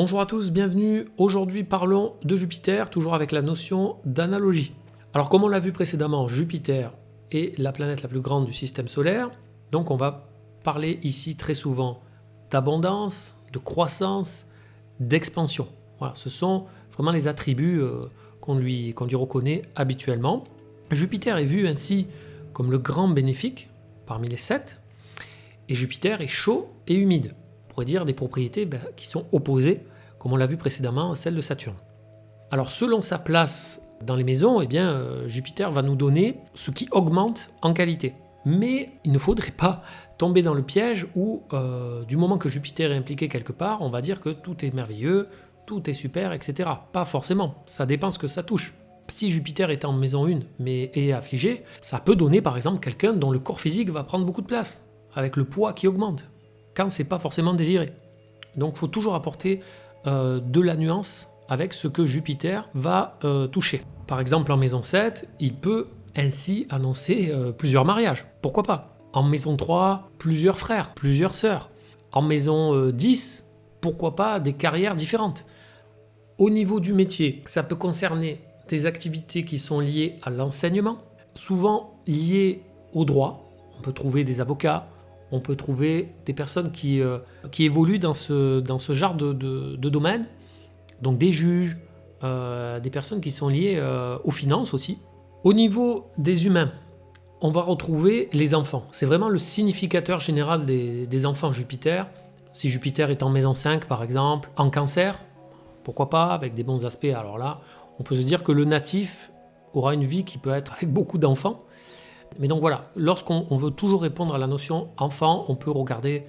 Bonjour à tous, bienvenue. Aujourd'hui parlons de Jupiter, toujours avec la notion d'analogie. Alors comme on l'a vu précédemment, Jupiter est la planète la plus grande du système solaire. Donc on va parler ici très souvent d'abondance, de croissance, d'expansion. Voilà, ce sont vraiment les attributs qu'on lui reconnaît habituellement. Jupiter est vu ainsi comme le grand bénéfique parmi les 7. Et Jupiter est chaud et humide. On pourrait dire des propriétés qui sont opposées, comme on l'a vu précédemment, à celles de Saturne. Alors selon sa place dans les maisons, Jupiter va nous donner ce qui augmente en qualité. Mais il ne faudrait pas tomber dans le piège où, du moment que Jupiter est impliqué quelque part, on va dire que tout est merveilleux, tout est super, etc. Pas forcément, ça dépend ce que ça touche. Si Jupiter est en maison 1 mais est affligé, ça peut donner par exemple quelqu'un dont le corps physique va prendre beaucoup de place, avec le poids qui augmente, quand c'est pas forcément désiré. Donc il faut toujours apporter de la nuance avec ce que Jupiter va toucher. Par exemple en maison 7, il peut ainsi annoncer plusieurs mariages. Pourquoi pas? En maison 3, plusieurs frères, plusieurs sœurs. En maison 10, pourquoi pas des carrières différentes. Au niveau du métier, ça peut concerner des activités qui sont liées à l'enseignement, souvent liées au droit. On peut trouver des avocats, on peut trouver des personnes qui évoluent dans ce genre de domaine, donc des juges, des personnes qui sont liées aux finances aussi. Au niveau des humains, on va retrouver les enfants. C'est vraiment le significateur général des enfants Jupiter. Si Jupiter est en maison 5 par exemple, en Cancer, pourquoi pas, avec des bons aspects, alors là, on peut se dire que le natif aura une vie qui peut être avec beaucoup d'enfants. Mais donc voilà, lorsqu'on veut toujours répondre à la notion enfant, on peut regarder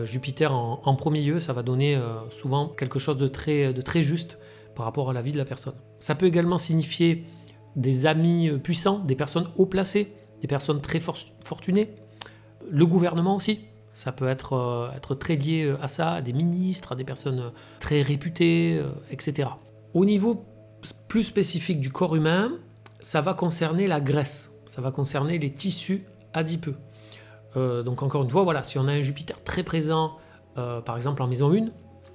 Jupiter en premier lieu, ça va donner souvent quelque chose de très juste par rapport à la vie de la personne. Ça peut également signifier des amis puissants, des personnes haut placées, des personnes très fortunées, le gouvernement aussi. Ça peut être très lié à ça, à des ministres, à des personnes très réputées, etc. Au niveau plus spécifique du corps humain, ça va concerner la graisse, ça va concerner les tissus adipeux. Donc encore une fois, voilà, si on a un Jupiter très présent, par exemple en maison 1,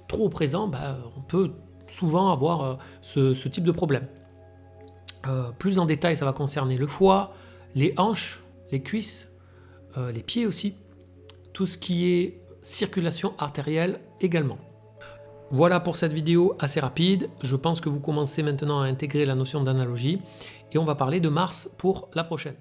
trop présent, on peut souvent avoir ce type de problème. Plus en détail, ça va concerner le foie, les hanches, les cuisses, les pieds aussi, tout ce qui est circulation artérielle également. Voilà pour cette vidéo assez rapide, je pense que vous commencez maintenant à intégrer la notion d'analogie et on va parler de Mars pour la prochaine.